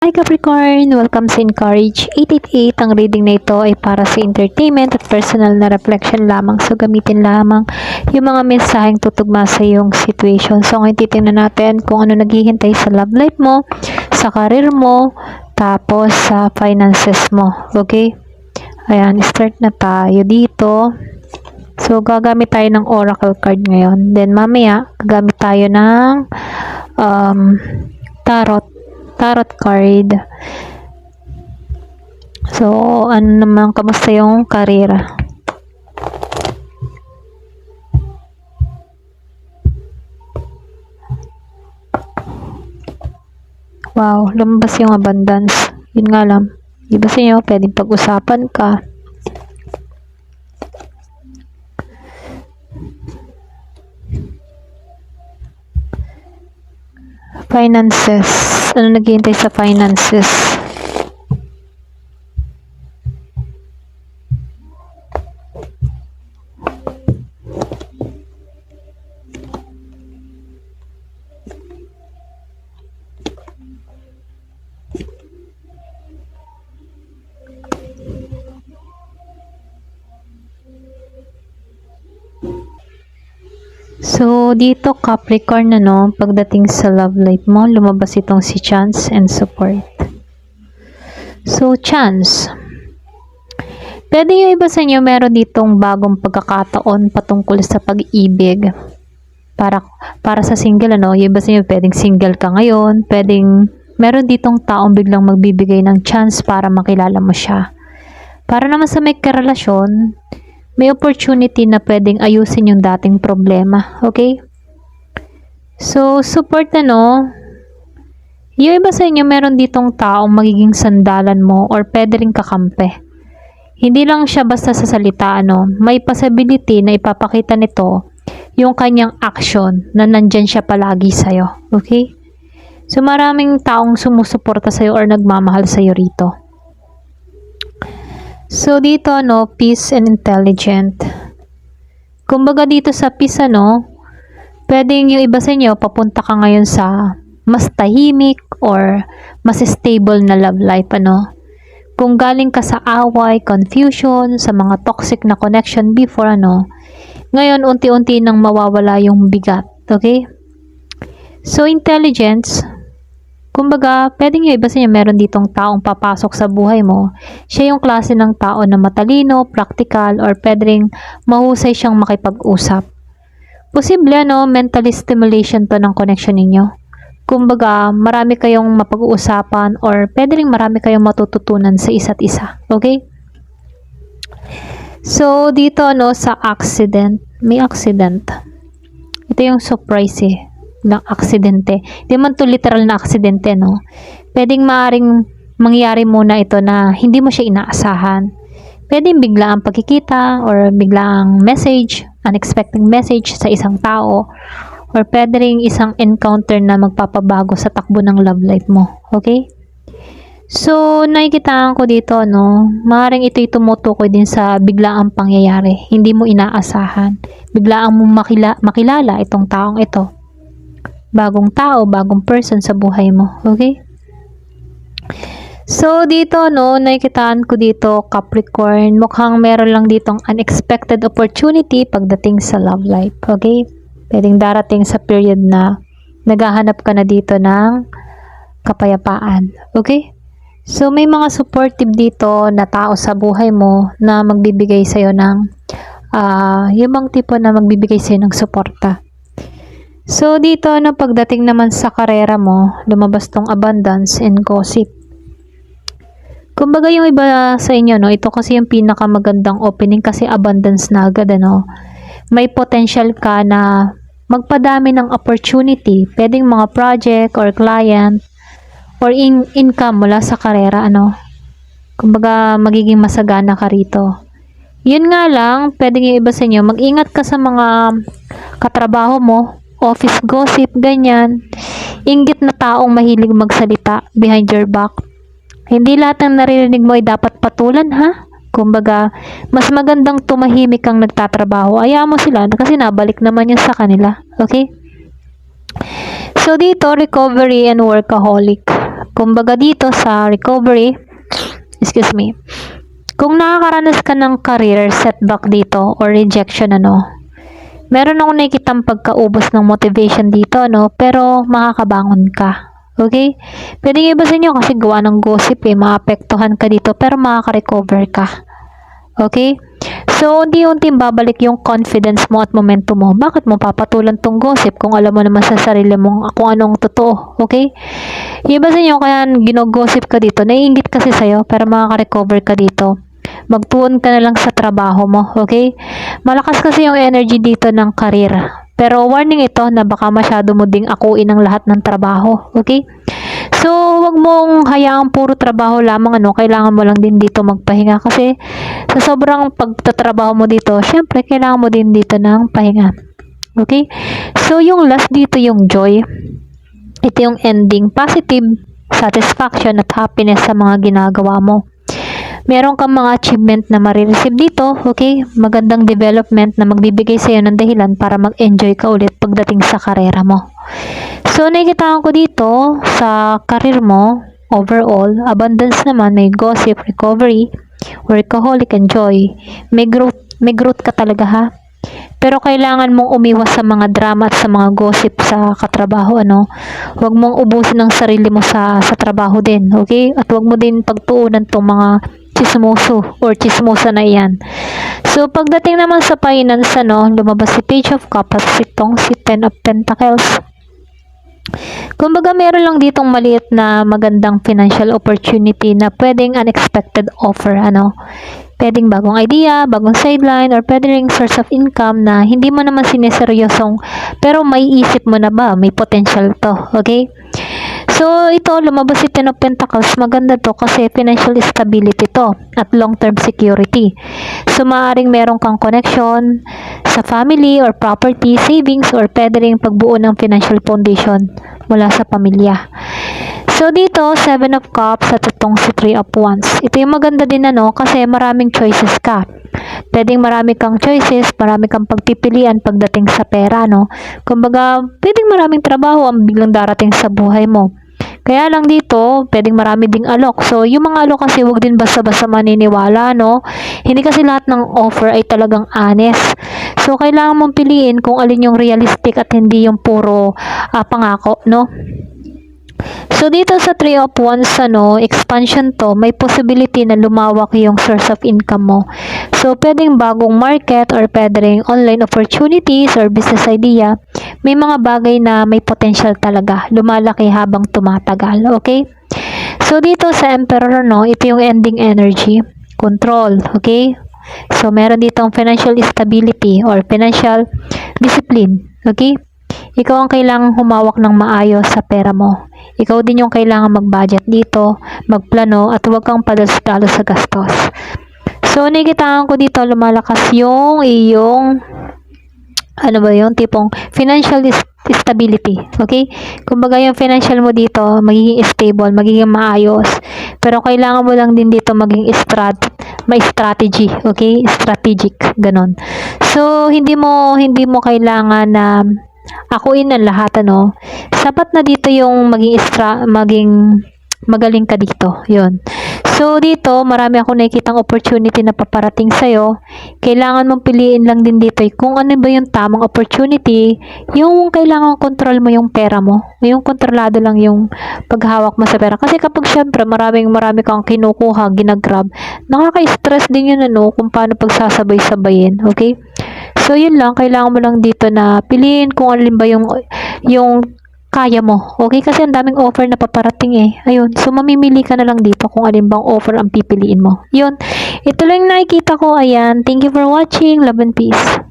Hi Capricorn! Welcome sa Encourage 888. Ang reading na ito ay para sa entertainment at personal na reflection lamang. So gamitin lamang yung mga mensaheng tutugma sa iyong situation. So ngayon titingnan natin kung ano naghihintay sa love life mo, sa career mo, tapos sa finances mo. Okay? Ayan, start na tayo dito. So gagamit tayo ng oracle card ngayon. Then mamaya, gagamit tayo ng tarot card. So, ano naman, kamusta yung karera? Wow, lumabas yung abundance. Yun nga lang. Di ba sa inyo, pwedeng pag-usapan ka. Finances. Ano naghihintay sa finances? So, dito Capricorn, pagdating sa love life mo, lumabas itong si Chance and Support. So, Chance. Pwede yung iba sa inyo, meron ditong bagong pagkakataon patungkol sa pag-ibig. Para sa single, yung iba sa inyo, pwedeng single ka ngayon, pwedeng meron ditong taong biglang magbibigay ng chance para makilala mo siya. Para naman sa may karelasyon, may opportunity na pwedeng ayusin yung dating problema. Okay? So, support yung iba sa inyo meron ditong taong magiging sandalan mo or pwede rin kakampi. Hindi lang siya basta sa salita, may possibility na ipapakita nito yung kanyang action na nandyan siya palagi sa'yo. Okay? So, maraming taong sumusuporta sa'yo or nagmamahal sa'yo rito. So, dito, peace and intelligent. Kumbaga dito sa peace, pwedeng yung iba sa inyo, papunta ka ngayon sa mas tahimik or mas stable na love life, Kung galing ka sa away, confusion, sa mga toxic na connection before, ngayon, unti-unti nang mawawala yung bigat, okay? So, intelligence, kumbaga, pwedeng yung iba sa inyo meron ditong taong papasok sa buhay mo. Siya yung klase ng tao na matalino, practical, or pwedeng mahusay siyang makipag-usap. Posible, mentally stimulation to ng connection ninyo. Kumbaga, marami kayong mapag-uusapan or pwede rin marami kayong matututunan sa isa't isa. Okay? So, dito, sa accident, may accident. Ito yung surprise ng aksidente. Hindi man to literal na aksidente, Pwedeng maaring mangyari muna ito na hindi mo siya inaasahan. Pwedeng bigla ang pagkikita or bigla ang message, unexpected message sa isang tao, or pwede ring isang encounter na magpapabago sa takbo ng love life mo. Okay? So, nakikitaan ko dito, maaaring ito'y tumutukoy din sa biglaang pangyayari. Hindi mo inaasahan. Biglaang mo makilala itong taong ito. Bagong tao, bagong person sa buhay mo. Okay? So, dito, nakikitaan ko dito, Capricorn, mukhang meron lang ditong unexpected opportunity pagdating sa love life. Okay? Pwedeng darating sa period na naghahanap ka na dito ng kapayapaan. Okay? So, may mga supportive dito na tao sa buhay mo na magbibigay sa'yo ng yung bang tipo na magbibigay sa'yo ng suporta. So, dito, pagdating naman sa karera mo, lumabas tong abundance and gossip. Kumbaga yung iba sa inyo, ito kasi yung pinakamagandang opening kasi abundance na agad, May potential ka na magpadami ng opportunity, pwedeng mga project or client or income mula sa karera, Kumbaga, magiging masagana ka rito. Yun nga lang, pwedeng yung iba sa inyo, mag-ingat ka sa mga katrabaho mo, office gossip, ganyan. Inggit na taong mahilig magsalita behind your back. Hindi lahat ng naririnig mo ay dapat patulan, ha? Kumbaga, mas magandang tumahimik kang nagtatrabaho. Ayaw mo sila kasi nabalik naman yun sa kanila. Okay? So, dito, recovery and workaholic. Kumbaga dito sa recovery, excuse me, kung nakakaranas ka ng career setback dito or rejection, meron akong nakikitang pagkaubos ng motivation dito, pero makakabangon ka. Okay? Pwedeng iba sa inyo kasi gawa ng gossip maapektuhan ka dito pero makaka-recover ka. Okay? So, unti-unti babalik yung confidence mo at momentum mo. Bakit mo papatulan tong gossip kung alam mo naman sa sarili mo kung anong totoo? Okay? Iba sa inyo kaya ginogossip ka dito, naiingit kasi sa'yo pero makaka-recover ka dito. Magtuon ka na lang sa trabaho mo, okay? Malakas kasi yung energy dito ng career. Pero warning ito na baka masyado mo ding akuin ang lahat ng trabaho, okay? So, wag mong hayaang puro trabaho lamang, kailangan mo lang din dito magpahinga kasi sa sobrang pagtatrabaho mo dito, syempre kailangan mo din dito ng pahinga. Okay? So, yung last dito yung joy. Ito yung ending, positive satisfaction at happiness sa mga ginagawa mo. Meron kang mga achievement na marireceive dito, okay? Magandang development na magbibigay sa iyo ng dahilan para mag-enjoy ka ulit pagdating sa karera mo. So, nakikita ko dito sa career mo, overall, abundance naman, may gossip, recovery, workaholic, and joy. May growth ka talaga ha. Pero kailangan mong umiwas sa mga drama at sa mga gossip sa katrabaho, Huwag mong ubusin ang sarili mo sa trabaho din, okay? At huwag mo din pagtuunan tong mga chismoso or chismosa na iyan. So, pagdating naman sa finance, lumabas si Page of Cups at si Ten of Pentacles. Kumbaga, meron lang ditong maliit na magandang financial opportunity na pwedeng unexpected offer, Pwedeng bagong idea, bagong sideline, or pwedeng source of income na hindi mo naman sineseryosong pero may isip mo na ba, may potential to, okay? So, ito, lumabas si Ten of Pentacles, maganda to kasi financial stability to at long-term security. So, maaaring meron kang connection sa family or property, savings, or pwedeng pagbuo ng financial foundation mula sa pamilya. So, dito, 7 of Cups at itong si 3 of Wands. Ito yung maganda din, kasi maraming choices ka. Pwedeng marami kang choices, marami kang pagpipilian pagdating sa pera, Kumbaga, pwedeng maraming trabaho ang biglang darating sa buhay mo. Kaya lang dito, pwedeng marami ding alok. So, yung mga alok kasi huwag din basta-basta maniniwala, Hindi kasi lahat ng offer ay talagang honest. So, kailangan mong piliin kung alin yung realistic at hindi yung puro pangako, So, dito sa 3 of Wands, expansion to, may possibility na lumawak yung source of income mo. So, pwedeng bagong market or pwedeng online opportunities or business idea. May mga bagay na may potential talaga. Lumalaki habang tumatagal, okay? So, dito sa Emperor, ito yung ending energy. Control, okay? So, meron dito ang financial stability or financial discipline, okay? Ikaw ang kailangang humawak ng maayos sa pera mo. Ikaw din yung kailangan mag-budget dito, magplano, at huwag kang padalos-dalos sa gastos. So, nakikitaan ko dito, lumalakas yung iyong, tipong financial stability. Okay? Kumbaga yung financial mo dito, magiging stable, magiging maayos. Pero kailangan mo lang din dito maging may strategy. Okay? Strategic. Ganon. So, hindi mo kailangan na akuin ang lahat, sapat na dito yung maging magaling ka dito, yun. So, dito, marami ako nakikitang opportunity na paparating sa'yo. Kailangan mong piliin lang din dito kung ano ba yung tamang opportunity, yung kailangan control mo yung pera mo, yung kontrolado lang yung paghawak mo sa pera. Kasi kapag syempre, marami kang kinukuha, ginagrab, nakaka-stress din yun, kung paano pagsasabay-sabayin, okay? So, yun lang. Kailangan mo lang dito na piliin kung alin ba yung kaya mo. Okay? Kasi ang daming offer na paparating Ayun. So, mamimili ka na lang dito kung alin bang offer ang pipiliin mo. Yun. Ito lang nakikita ko. Ayan. Thank you for watching. Love and peace.